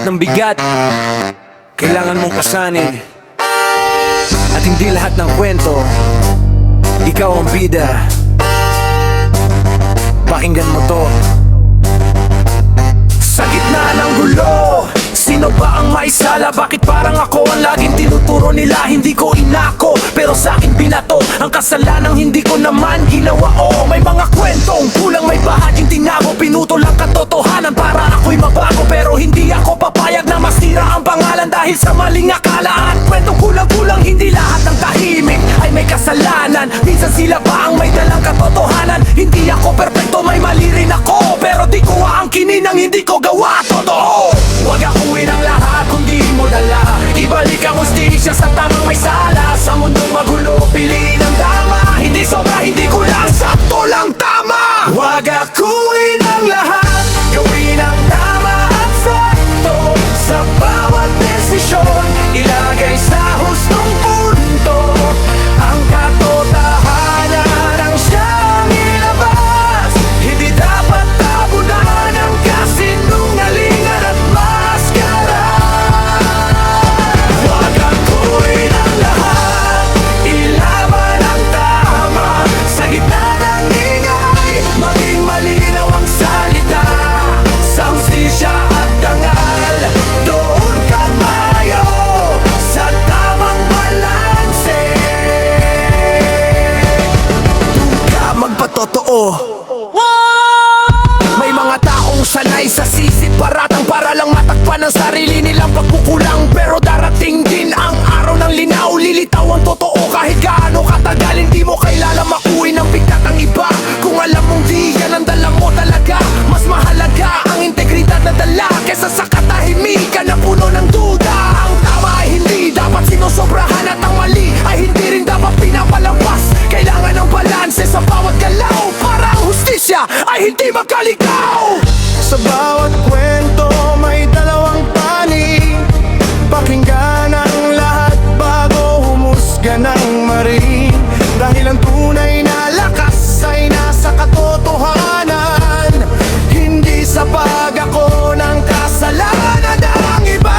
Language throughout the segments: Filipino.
ng bigat kailangan mong pasanin. At hindi lahat ng kwento ikaw ang bida. Pakinggan mo to. Sa gitna ng gulo, sino ba ang maisala? Bakit parang ako ang laging tinuturo nila? Hindi ko inako, pero sa akin binato ang kasalanang hindi ko naman ginawa. Oh, may mga kwentong kulang, may bahaging tinago. Pinutol ang katotohanan para ako'y mabago. Pero hindi ako papayag na masira ang pangalan dahil sa maling akalaan. Kwentong kulang-kulang, hindi lahat ng tahimik ay may kasalanan. Minsan sila pa ang may dalang katotohanan. Hindi ako perfecto, may mali rin ako, pero di ko aangkinin ang hindi ko gawa. Totoo, huwag akuin ang lahat kung di mo dala. Ibalik ang hustisya sa tamang may sala. Sa mundong magulo, piliin ang tama. Hindi sobra, hindi kulang, sakto lang tama. Huwag akuin ang lahat, gawin ang tama at sakto. Sa bawat desisyon, ilagay sa hustong punto. Ang katotohanan ang siyang ilabas. Hindi dapat tabunan ang kasinungalingan at maskara. Huwag akuin ang lahat, ilaban ang tama. Sa gitna ng ingay, maging malinaw ang salita. Sa hustisya at dangal, doon ka mayo sa tamang balanse. Doon ka magpatotoo. May mga taong sanay sa sisit paratang para lang matakpan ang sarili nilang pagkukulang. Pero darating din ang araw ng linaw, lilitaw ang totoo kahit gaano katagal. Hindi mo kailangan makuwi ng bigkat ang iba kung alam mong di yan ang dala mo talaga. Mas mahalaga ang integridad na dala kesa sa katahimikan na puno ng duda. Ang tama ay hindi dapat sinusobrahan at ang mali ay hindi rin dapat pinapalampas. Kailangan ng balanse sa bawat galaw para ang hustisya ay hindi magkaligaw. Sa bawat kwento may dalawang panig. Pakinggan ang lahat bago humusga ng marin. Dahil ang tunay na lakas ay nasa katotohanan, hindi sa pag-ako ng kasalanan ng iba.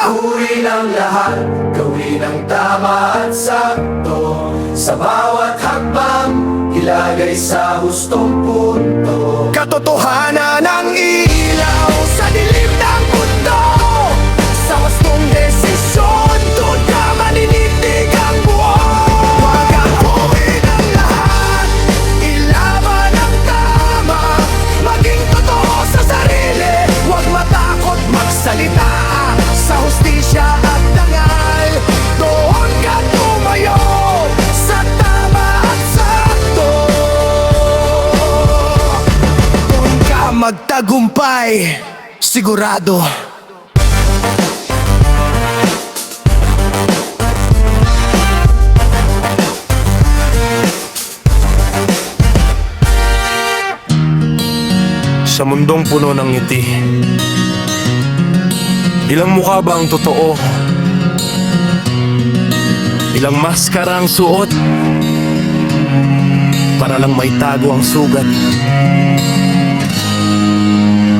Akuin ang lahat, gawin ang tama at sakto. Sa bawat hakbang, ilagay sa hustong punto. Katotohanan ang ilaw sa dilim ng mundo. Sa wastong desisyon, doon ka maninindig ang buo. Huwag akuin ang lahat, ilaban ang tama. Maging totoo sa sarili, huwag matakot magsalita. Sa hustisya at dangal, doon ka tumayo sa tama at sakto. Doon ka magtagumpay, sigurado. Sa mundong puno ng ngiti, ilang mukha ba ang totoo? Ilang maskara ang suot para lang maitago ang sugat.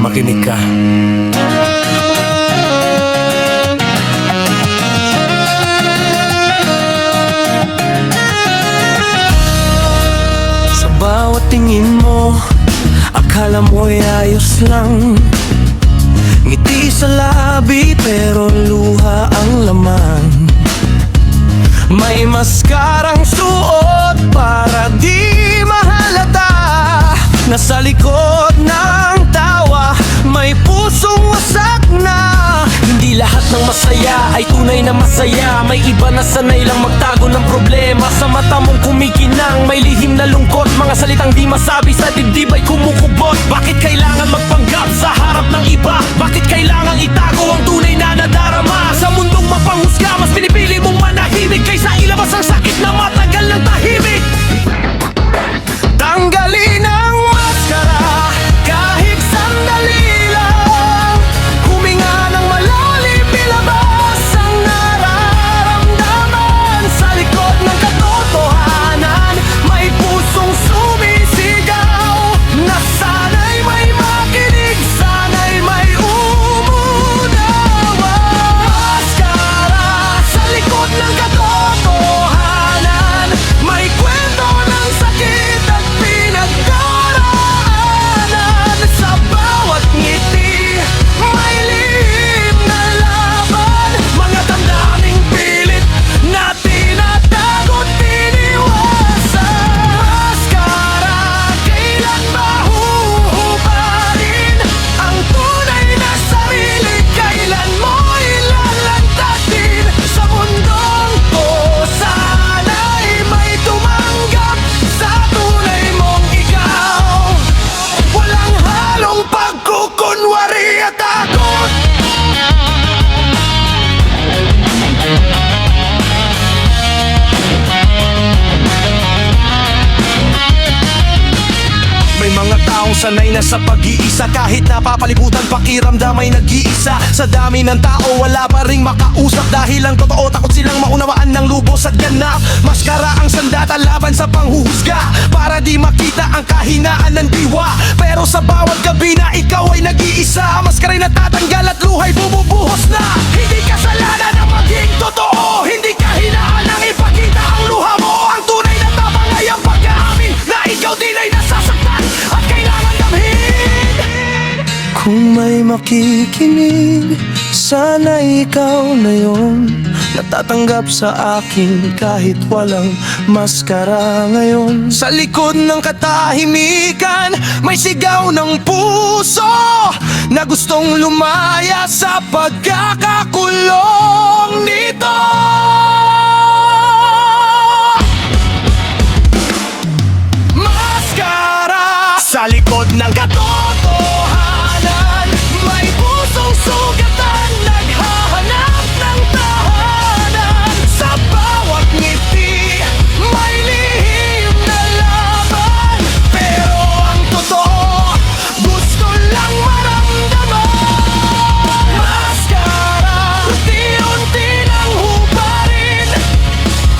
Makinig ka. Sa bawat tingin mo, akala mo'y ayos lang. Ngiti sa labi pero luha ang laman. May maskarang suot para di mahalata. Nasa likod ng tawa, may pusong wasak na. Hindi lahat ng masaya ay tunay na masaya. May iba na sanay lang magtago ng problema. Sa mata mong kumikinang, may lihim na lungkot. Mga salitang di masabi sa dibdib ay kumukubot. Bakit kailangan magpanggap sa harap ng iba? Bakit kailangan itago ang tunay na nadarama? Sa mundong mapanghusga, mas pinipili mong manahimik kaysa ilabas ang sakit na matagal ng tahimik. Tanggalin ang maskara kahit sandali lang. Huminga ng malalim, ilabas ang nararamdaman. Sa likod ng katotohanan, may pusong sumisigaw na sana'y may taong sanay na sa pag-iisa. Kahit napapalibutan pakiramdam ay nag-iisa. Sa dami ng tao wala pa ring makausap. Dahil ang totoo takot silang maunawaan ng lubos at ganap. Maskara ang sandata laban sa panghuhusga, para di makita ang kahinaan ng diwa. Pero sa bawat gabi na ikaw ay nag-iisa, maskara'y natatanggal at luhay bumubuhos na. Hindi kasalanan ang maging totoo, hindi kahinaan ang ipakita ang luha mo. Ang tunay na tapang ay ang pag-aamin na ikaw din ay nasasaktan at kailangan damhin. Kung may makikinig, sana ikaw na yun, natatanggap sa akin kahit walang maskara ngayon. Sa likod ng katahimikan, may sigaw ng puso na gustong lumaya sa pagkakakulong nito. Maskara sa likod ng katotohanan, may pusong sugatan, naghahanap ng tahanan. Sa bawat ngiti, may lihim na laban. Pero ang totoo, gusto lang maramdaman. Maskara, unti-unti nang hubarin.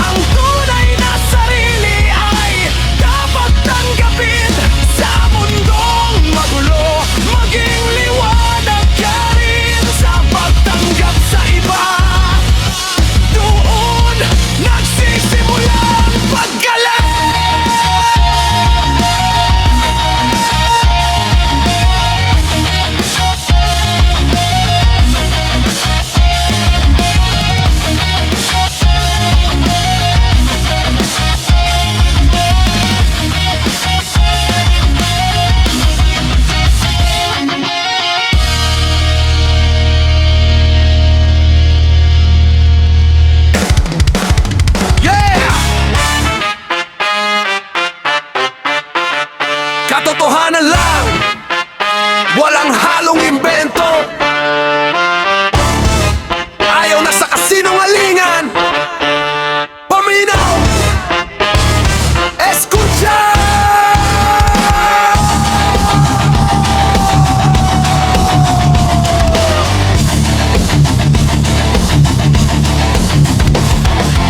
Ang tunay na sarili ay dapat tanggapin. Sa mundong magulo, maging liwanag ka rin. Sa pagtanggap sa iba, doon nagsisimula ang paggalang. Yeah! Katotohanan lang, walang halong imbento. Ayaw na sa kasinungalingan. Paminaw, escucha.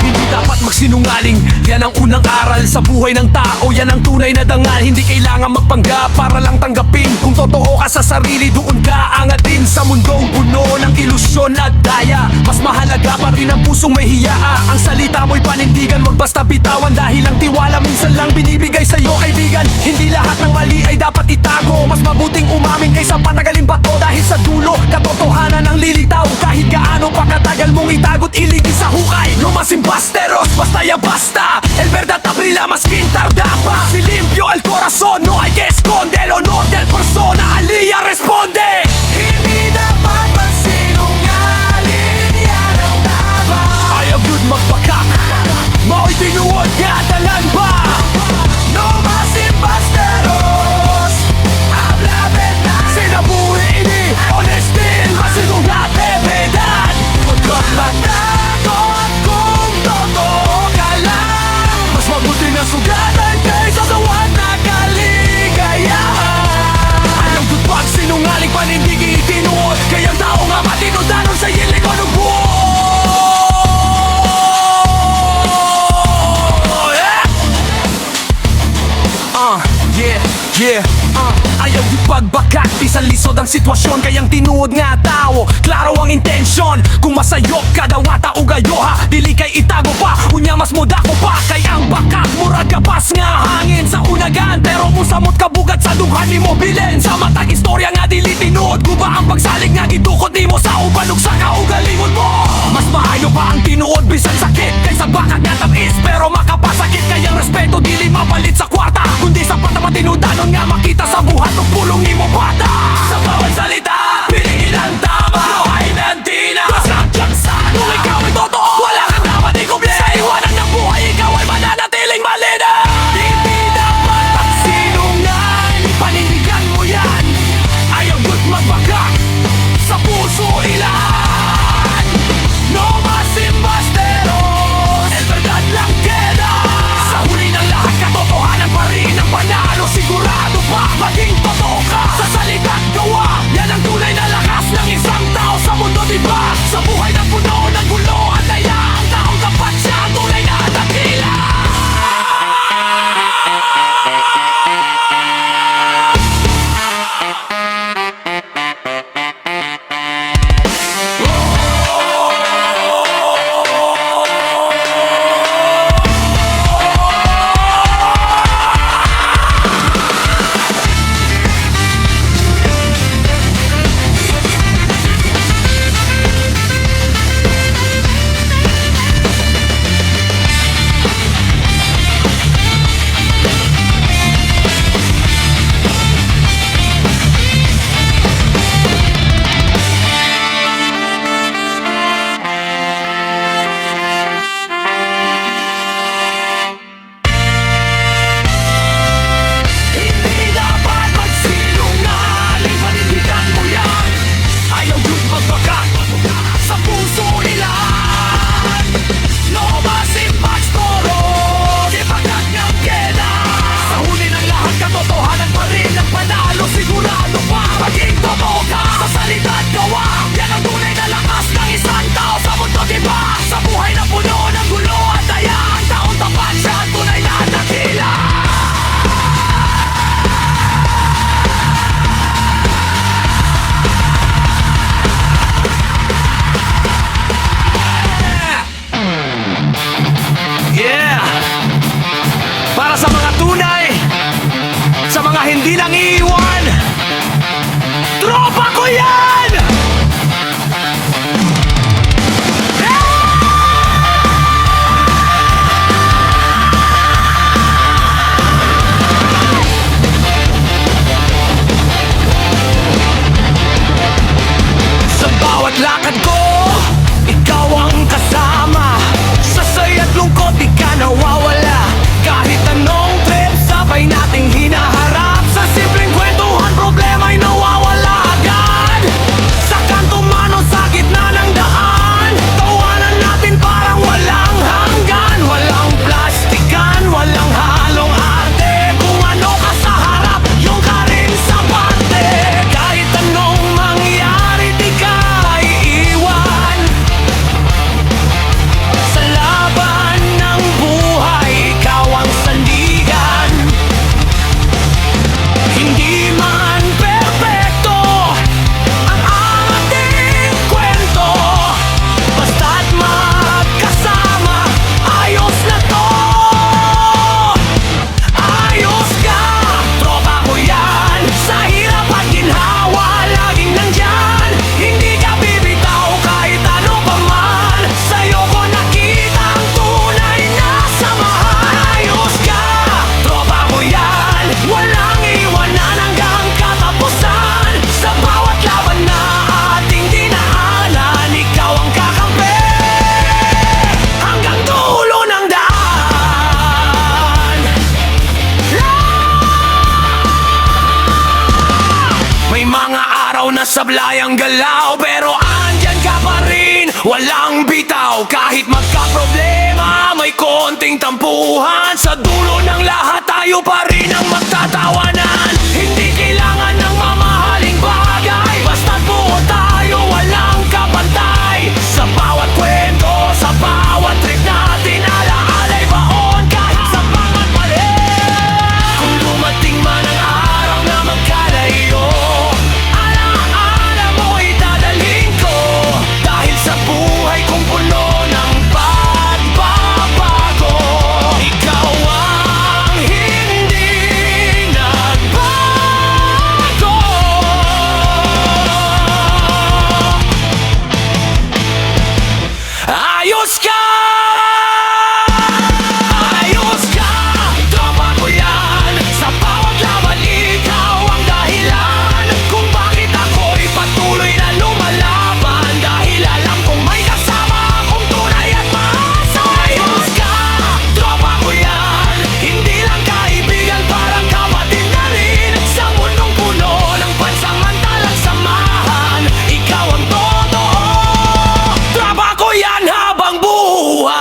Hindi dapat magsinungaling, yan ang unang aral sa buhay ng tao. Yan ang tunay na dangal, hindi kailangan magpanggap para lang tanggapin. Kung totoo ka sa sarili, doon ka angatin. Sa mundong puno ng ilusyon at daya, mas mahalaga pa rin ang pusong may hiyaa. Ang salita mo'y panindigan, wag basta bitawan. Dahil ang tiwala minsan lang binibigay sa'yo, kaibigan. Hindi lahat ng mali ay dapat itago, mas mabuting umamin kaysa patagalin bato. Dahil sa dulo, katotohanan ang lilitaw. Kahit gaano pa katagal mong itago't iligid sa hukay. No mas imbasteros, basta ya basta. El verdad abrila más que tarda pa. Si limpio el corazón, no hay que esconder el honor del persona. Aliyah responde. Hindi dapat magsinungaling, yan ang tama. Ayaw good magpakak, mao'y tinuod nga dalan ba? No más imbasteros, habla verdad. Sinabuhi ini, honestin, masinungat verdad. Huwag kang matakot kung totoo ka lang. Mas mabuti na sugatan kaysa sa one na kaligayahan. Alam ko't pag sinungaling panindigin itinuod, kayang tao nga matinudanon sa ilig o nagbuo. Yeah, ayaw di pagbakak, di sa lisod ang sitwasyon. Kayang tinuod nga tao, klaro ang intensyon. Kung masayok kada wata o gayoha, dili kay itago pa, unya mas muda ko pa. Kay ang bakak, murag kapas nga hangin sa unagan. Pero kung samot kabugat sa dunghan ni mo bilin. Sa matag istorya nga dili tinuod, guba ang pagsalig nga gitukod ni mo sa ubalog sa kaugalingon mo. Mas maayo pa ang tinuod bisan sakit kaysa bakak nga tamis, pero makapasakit. Kayang respeto dili mapalit sa kwarta, kundi sa patamatinutanon nga makita sa buhat ng pulong ni mo bata. Sa bawat salita, piliin ang tama. No hay mentina, masarap dyan sa kung ikaw ay totoo, wala kang dapat ikumpli. Sa iwanan ng buhay, ikaw ay mananatiling malina. Hindi dapat magsinungaling, panindigan mo yan. Ayaw good magbagak, sa puso ilan. No mas imbasteros, el verdad lang queda. Sa huli ng lahat, katotohanan pa hindi nang iwan. Tropa ko yan! Sa bawat lakad ko, ikaw ang kasama. Sa saya't lungkot, di ka nawawala. Kahit anong trip, sabay nating hinaharap. Sa simpleng kwentuhan, problema'y nawawala agad. Sa kanto man o sa gitna ng daan, tawanan natin parang walang hanggan. Walang plastikan, walang halong arte. Kung ano ka sa harap, yung ka rin sa parte. Kahit anong mangyari, di ka iiwan. Sa laban ng buhay, ikaw ang sandigan. Hindi man perpekto ang ating kwento, basta't magkasama, ayos na to. Ayos ka, tropa ko yan. Sa hirap at ginhawa, laging nandyan. Hindi ka bibitaw kahit ano pa man. Sa'yo ko nakita ang tunay na samahan. Ayos ka, tropa ko yan. Walang iwanan hanggang katapusan. Sa bawat laban na ating dinaanan, ikaw ang kakampi hanggang dulo ng daan. May mga araw na sablay ang galaw, pero andyan ka pa rin, walang bitaw. Kahit magka-problema, may konting tampuhan. Sa dulo ng lahat, tayo pa rin ang magtatawanan. Hindi kailangan ng mamahaling bagay, basta't buo tayo, walang kapantay. Sa bawat kwento, sa bawat trip natin, alaala'y baon kahit sa bawat mali. Kung dumating man ang araw na magkalayo, alaala mo idadalhin ko. Dahil sa buhay kong puno ng pagbabago, ikaw ang hindi nagbago. Ayos ka! Ayos ka, tropa ko yan. Sa bawat laban, ikaw ang dahilan kung bakit ako'y patuloy na lumalaban. Dahil alam kong may kasama akong tunay at maasa. Ayos ka, tropa ko yan. Hindi lang kaibigan, parang kapatid na rin. Sa mundong puno ng pansamantalang samahan, ikaw ang totoo. Tropa ko yan habang buhay.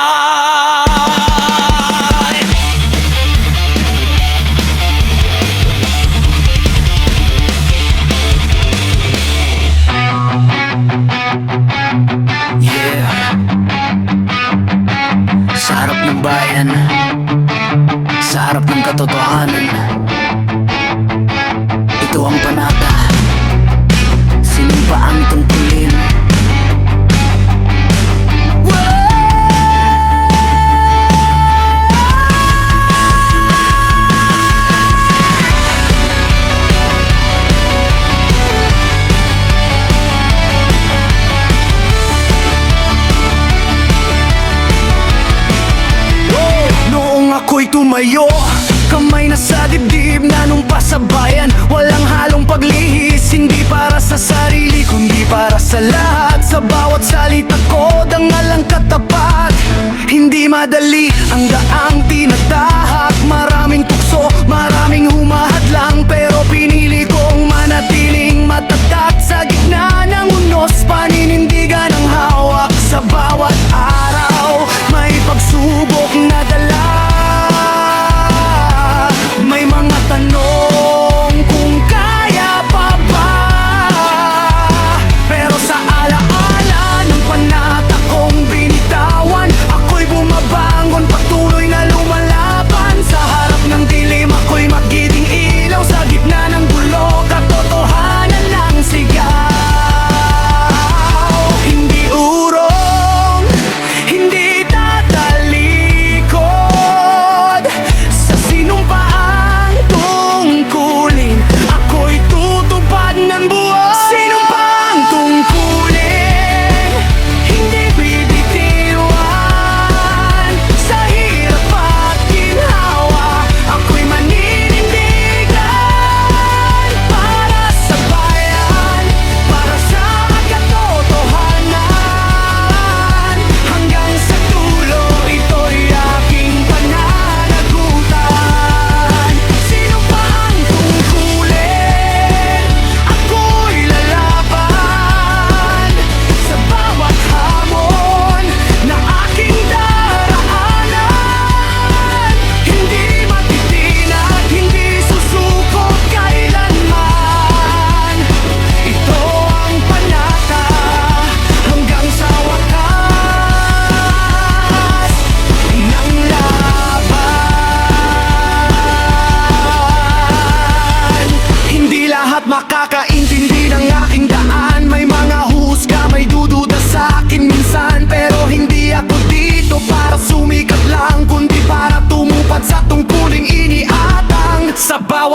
Yeah. Sa harap ng bayan, sa harap ng katotohanan, ito ang panata. Sinimpaan itong tulin. Noong ako'y tumayo, kamay na sa dibdib, nanumpa sa bayan. Walang halong paglihis, hindi para sa sarili, kundi para sa lahat. Sa bawat salita ko, dangal ang katapat. Hindi madali ang daang tinatahak. Maraming tukso, maraming humahadlang, pero pinili kong manatiling matatag. Sa gitna ng unos, paninindigan ang hawak. Sa bawat araw, may pagsubok na dala. May mga tanong kung kaya pa ba, pero sa alaala ng panata kong binitawan, ako'y bumabangon, patuloy na lumalaban. Sa harap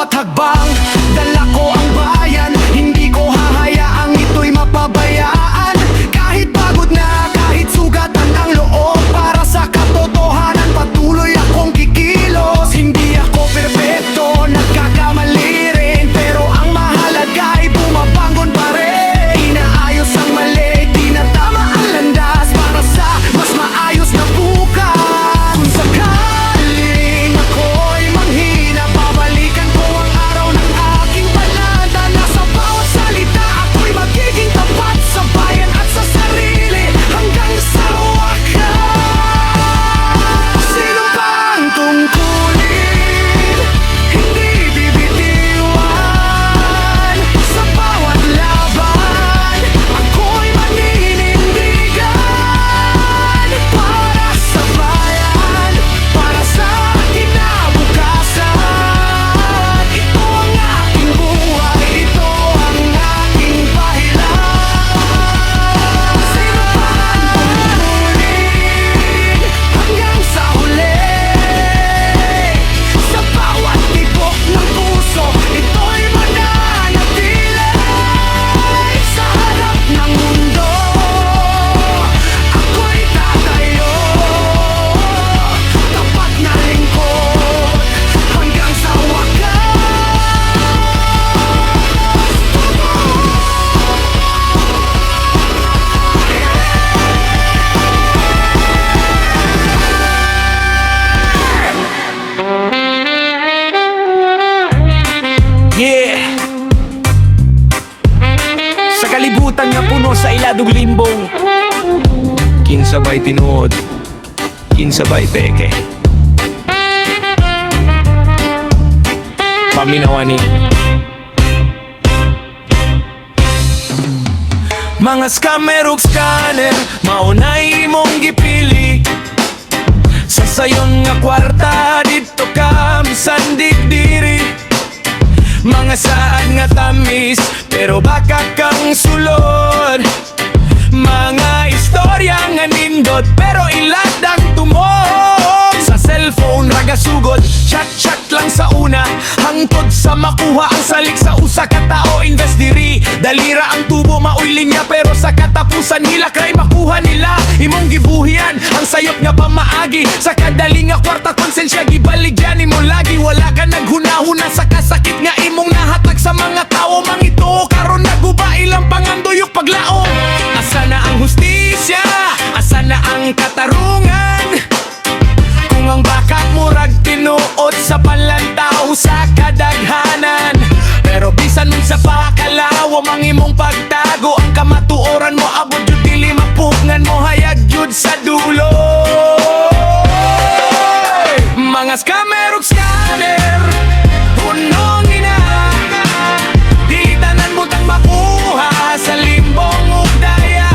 bawat hagbang, dala ko ang bayan. Hindi ko hahayaang ito'y mapabayaan. Kahit pagod na, kahit sugatan ang loob, para sa katotohanan patuloy akong kikilos. Hindi ako perpekto, nagkakamali rin, pero ang mahalaga ay bumabangon pa rin. Inaayos ang mali, tinatama ang landas, para sa mas maayos na bukas. Kung sakaling ako'y manghina, babalikan ko ang araw ng aking balada. Nasa bawat salita ako'y magiging tapat sa bayan at sa sarili, hanggang sa wakas. Sino bang tungkulin, hindi bibitiwan. Sa bawat laban, ako'y maninindigan. Para sa bayan, para sa kinabukasan. Ito ang aking buhay, ito ang aking pahilan. Sino bang tungkulin, hanggang sa huli. Sa bawat tibok ng puso, ito'y mananatili. Sa harap ng mundo, ako'y tatayo. Tapat na lingkod, hanggang sa Yeah! Sa kalibutan nga puno sa iladong limbong, kinsabay tinuod, kinsabay peke. Paminawani. Mga scammer ug scanner, maunay mong gipili. Sa sayon nga kwarta, dito ka misandig diri. Mga saad nga tamis, pero baka kang sulod. Mga istorya nga nindot, pero ilad ang tumog. Sa cellphone ragasugod, chat-chat lang sa una, hangtod sa makuha ang salik sa usa ka tao. Invest diri, dalira ang tubo, maoy linya, pero sa katapusan hilak ray makuha nila. Imong gibuhian ang sayop nga pamaagi, sa kadali nga kwarta konsensya gibaligyan imo lagi. Wala ka naghunahuna sa kasakit nga imong nahatag sa mga tao. Mangito karon naguba ilang panganduyok paglaom. Asa na ang hustisya, asa na ang katarungan, kung ang bakat murag tinuod sa palantaw sa kadaghanan. Pero bisan nun sa pakalawa, mang imong pagtago, ang kamatuoran mo abot jud dili mapugngan mo, hayag jud sa dulo. Mga scammer ug scanner, punong ina, di tanan mo tang makuha sa limbong ug daya.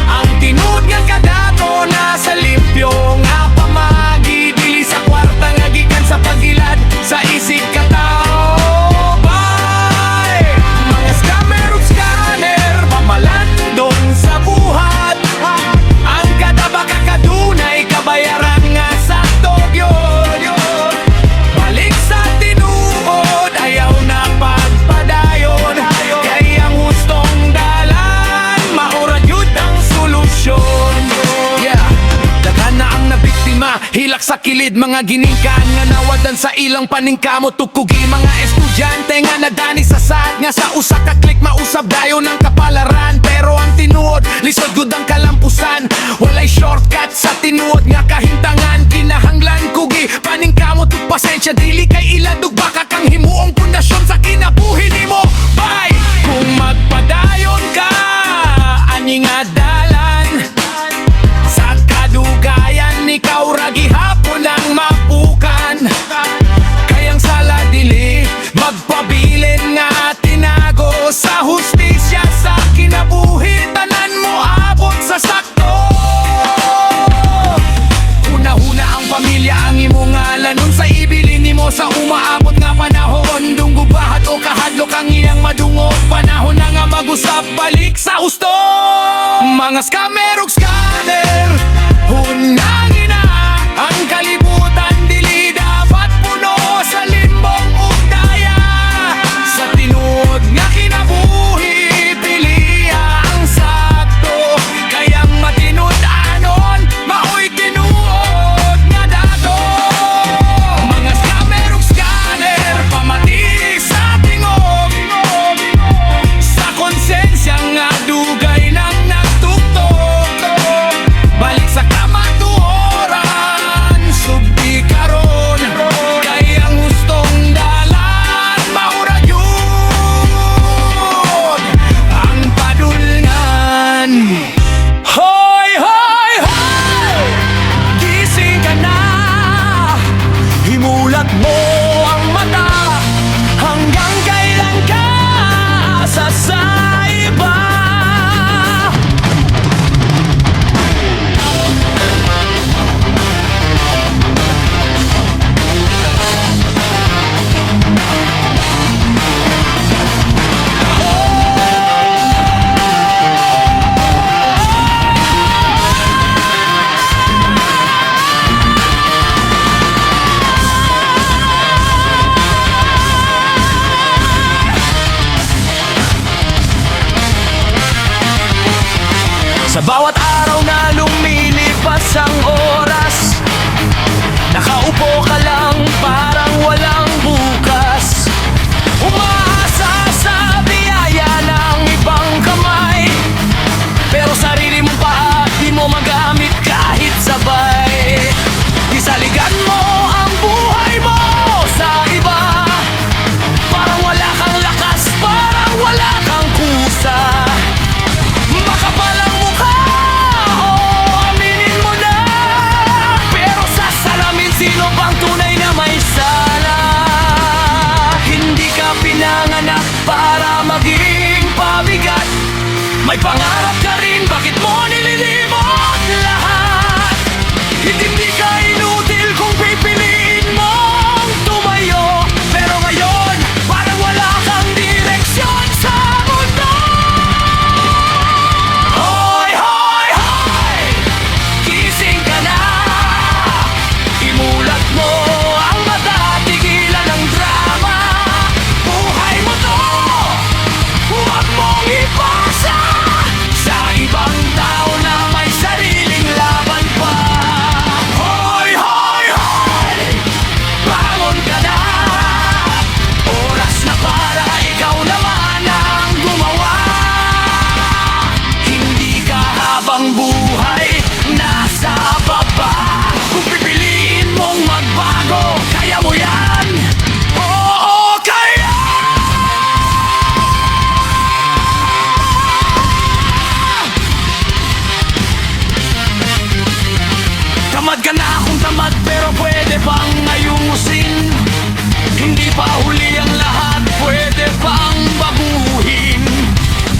Ang tinud nga kadato nasa limpyo nga pamagi, dili sa kwarta nga gikan sa pagilad sa isig ka tao. Bye! Mga scammer ug scanner, pamalandong sa buhat. Ang kada baka kadunay kabayaran nga sa togyo. Balik sa tinuod, ayaw na pagpadayon. Kaya ang hustong dalan, maura yun ang solusyon. Yeah, daghan na ang nabiktima, hilak sa kilid, mga giningkaan nga nawadan sa ilang paningkamot. Tukugi mga estudyante nga nadani sa saad, nga sa usa ka klik mausab dayon ng kapalaran. Pero ang tinuod, lisod gud ang kalampusan, walay shortcut sa tinuod nga kahintangan. Kinahanglan kugi paningkamot ug pasensya, dili kay iladug baka kang himuong pundasyon sa kinabuhi nimo. Bye! Kung magpadayon ka, ani nga dalan, sa kadugayan ikaw ra gihapon ang mapukan. Kayang sala dili magpabilin nga tinago, sa hustisya sa kinabuhi tanan mo abot sa sakto. Una-una ang pamilya ang imong ngalanon, sa ibilin nimo sa umaabot nga panahon. Dunggubahat o kahadlok ang iyang madungog, panahon na nga mag-usap balik sa husto. Mga scammer ug scanner, hunangin na ang kalibutan, dili dapat puno sa limbong Sa bawat araw na lumilipas ang oras, nakaupo ka lang parang walang bukas. Umaasa sa biyaya ng ibang kamay, pero sarili mo pa di mo magamit kahit sabay. Isaligan mo ang buhay mo sa iba, parang wala kang lakas, parang wala kang kusa. Makapal ang mukha, aminin mo na, pero sa salamin sino bang tunay na may sala? Hindi ka pinanganak para maging pabigat, may pangarap ka rin, bakit mo nililimot lahat? Hindi ka inutil kung pipiliin mong tumayo, pero ngayon parang wala kang direksyon sa mundo. Hoy, hoy, hoy! Gising ka na, imulat mo ang mata, tigilan ang drama. Buhay mo to, huwag mong ipasa sa ibang tao na may sariling laban pa. Hoy, hoy, hoy! Bangon ka na, oras na para ikaw naman ang gumawa. Hindi ka habang buhay nasa baba, kung pipiliin mong magbago, kaya mo yan. Oo, kaya! Tamad ka na kung tamad, pero pwede pang ayusin. Hindi pa huli ang lahat, pwede pang baguhin.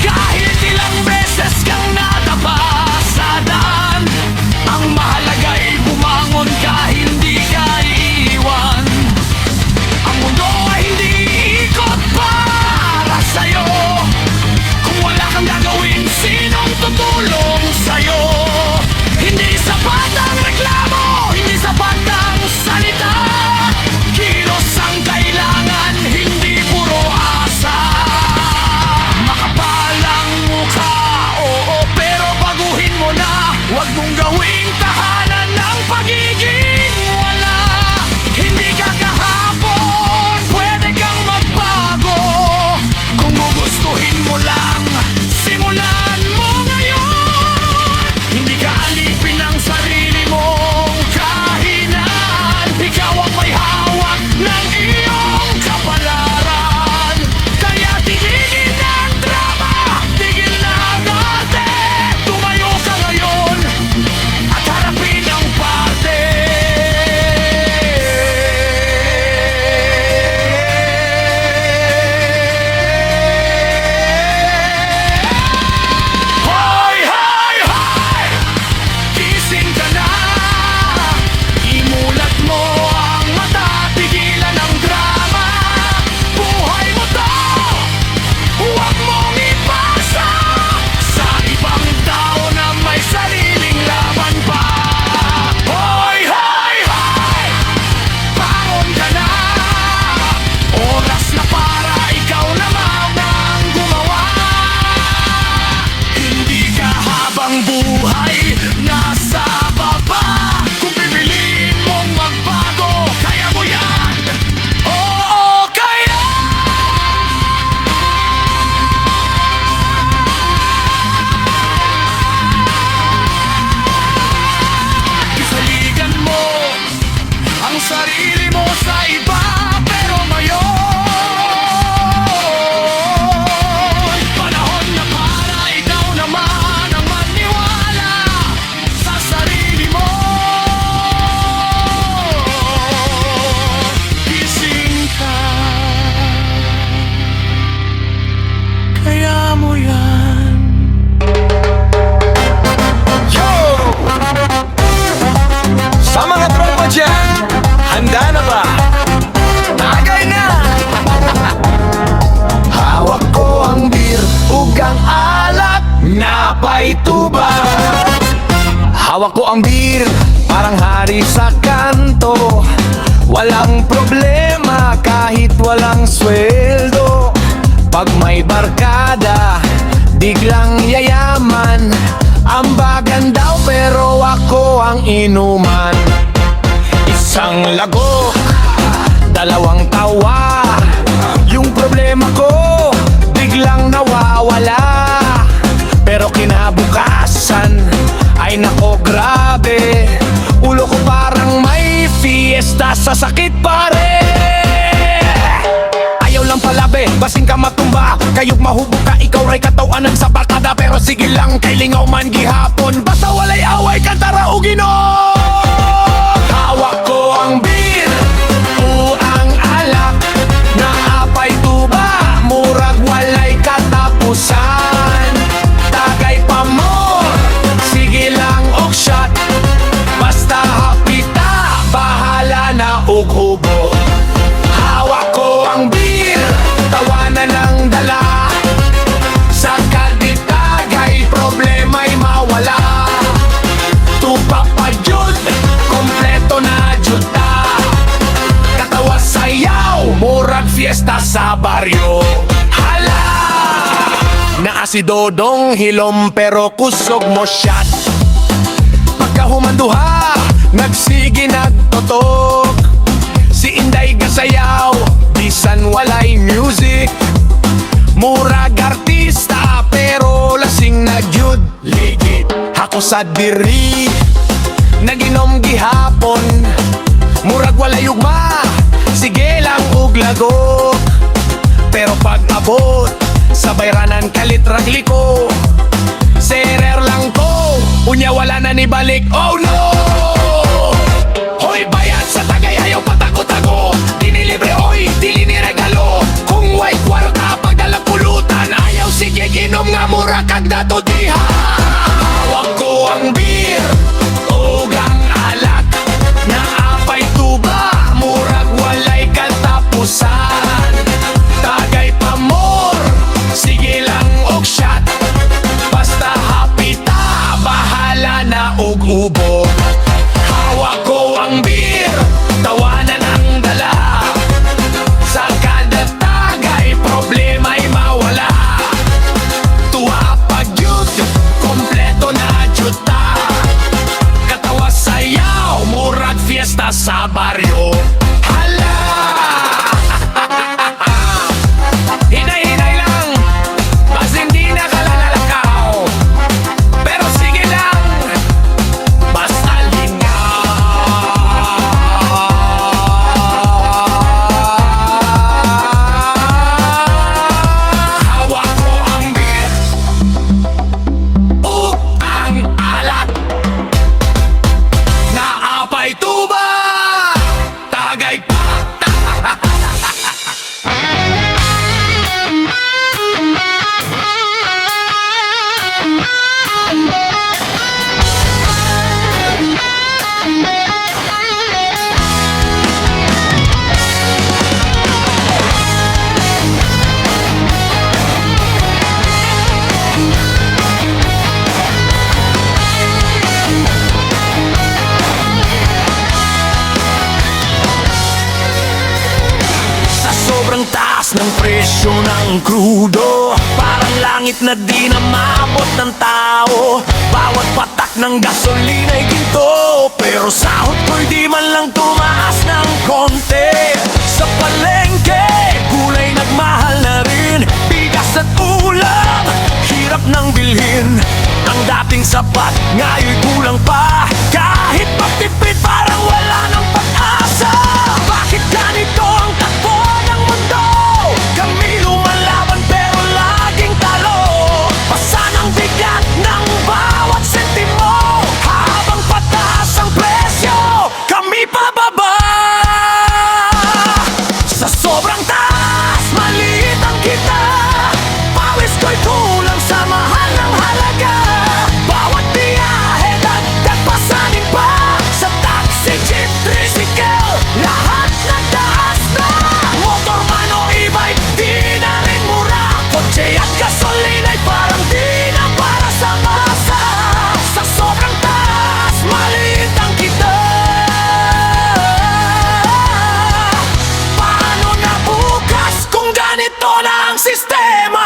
Kahit ilang beses kang natapa sa daan, ang mahalaga ay bumangon ka, hindi ka iiwan. Ang mundo ay hindi ikot para sa'yo, kung wala kang gagawin, sinong tutulong sa'yo? Hindi sapat ang reklamo, hindi sapat ang salita. Kilos ang kailangan, hindi puro asa. Makapal ang mukha, oo, pero baguhin mo na. Huwag mong gawing tahanan ng pagiging wala. Hindi ka kahapon, pwede kang magbago. Kung gugustuhin mo lang, simulan mo ngayon. Hindi ka alipin ng sarili mong kahinaan. Ikaw ang may hawak ng iyong kapalaran. Kaya tigilin ang drama, tigil na natin. Tumayo ka ngayon at harapin ang parte. Hoy, hoy, hoy! Gising ka na, imulat mo ang mata, tigilan ang drama. Buhay mo to, huwag mong ipasa sa ibang tao na may sariling laban pa. Hoy, hoy, hoy! Bangon ka na, oras na para ikaw naman ang gumawa. Hindi ka habang buhay nasa baba, kung pipiliin mong magbago, kaya mo yan. Oo, kaya! Isaligan mo ang sarili mo sa iba, pero ngayon panahon na para ikaw naman ang maniwala sa sarili mo. Gising ka, kaya mo yan. Yo! Sa mga tropa dyan, handa na ba? Tagay na! Hawak ko ang beer, ugang alak, napay tuba. Hawak ko ang beer, parang hari sa kanto. Walang problema kahit walang sweldo. Pag may barkada, biglang yayaman. Ang inuman. Isang lago, dalawang tawa. Yung problema ko, biglang nawawala. Pero kinabukasan, ay nako grabe. Ulo ko parang may fiesta sa sakit pare. Ayaw lang palabi, basing ka matumba. Kayog mahubog ka, ikaw ray katawanan sa barkada. Pero sige lang, kay lingaw man gihapon. Basta walay away, kantara o ginom. Hawak ko ang beer, ang alak. Naapay tuba, murag walay katapusan. Tagay pa mo, sige lang og shot. Basta hapita, bahala na og hubo. Hawak ko ang beer, tawanan ng dala. Sa kaditagay, problema'y mawala. Tupak pa jud, kompleto na jud ta. Katawa sayaw, murag fiesta sa baryo. Hala! Naa si Dodong hilom pero kusog mo shot. Pagkahumanduha, nagsigi nagtotok. Si Inday gasayaw, bisan walay music. Murag artista pero lasing na gyud. Ligit ako sa diri, naginom gihapon. Murag walay ugma, sige lang ug lago. Pero pag abot, sabay ranan kalitrag liko. Serer lang ko, unya wala na ni balik. Oh no! Hoy bayad sa tagay, ayaw patago-tago. Dinilibre, oy, dili ni regalo. Kung way kwarta, pagdala pulutan. Ayaw sige, ginom nga mura kag dato diha. Hawak ko ang beer, ug ang alak. Naapay tuba, murag walay katapusan. Tagay pa more, sige lang og shot. Basta hapita, bahala na og ubo. Hawak ko ang beer, tawanan ang dala. Sa kada tagay, problema'y mawala. Tuwa pag yun, kompleto na juta. Katawa sayaw, murag fiesta sa baryo. Hala! Hinay-hinay lang, bas hindi na kalalakaw. Pero sige lang, basta hawak ko ang beer, ug ang alak. Naapay tuba, tagay pa. Sa sobrang taas ng presyo ng krudo, parang langit na di na maabot ng tao. Bawat patak ng gasolina'y ginto, pero sahod ko'y di man lang tumaas ng konti. Sa palengke, gulay nagmahal na rin. Bigas at ulam, hirap nang bilhin. Ang dating sapat, ngayon'y kulang pa. Kahit magtipid, parang wala ng pag-asa. Bakit ganito ang takbo ng mundo? Kami lumalaban pero laging talo. Pasan ang bigat ng bawat sentimo. Habang pataas ang presyo, kami pababa. Sa sobrang taas, maliit ang kita. Pawis ko'y kulang sa mahal ng halaga. Bawat biyahe, dagdag pasanin pa. Sa taxi, jeep, tricycle, lahat nagtaas na. Motor man o e-bike, di na rin mura. Kotse at gasolina'y parang di na para sa masa. Sa sobrang taas, maliit ang kita. Paano na bukas kung ganito na ang sistema?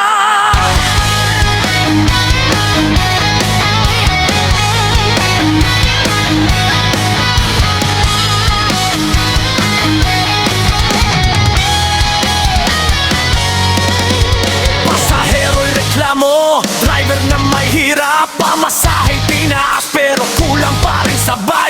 pamasahe tinaas pero kulang pa rin sa bayan.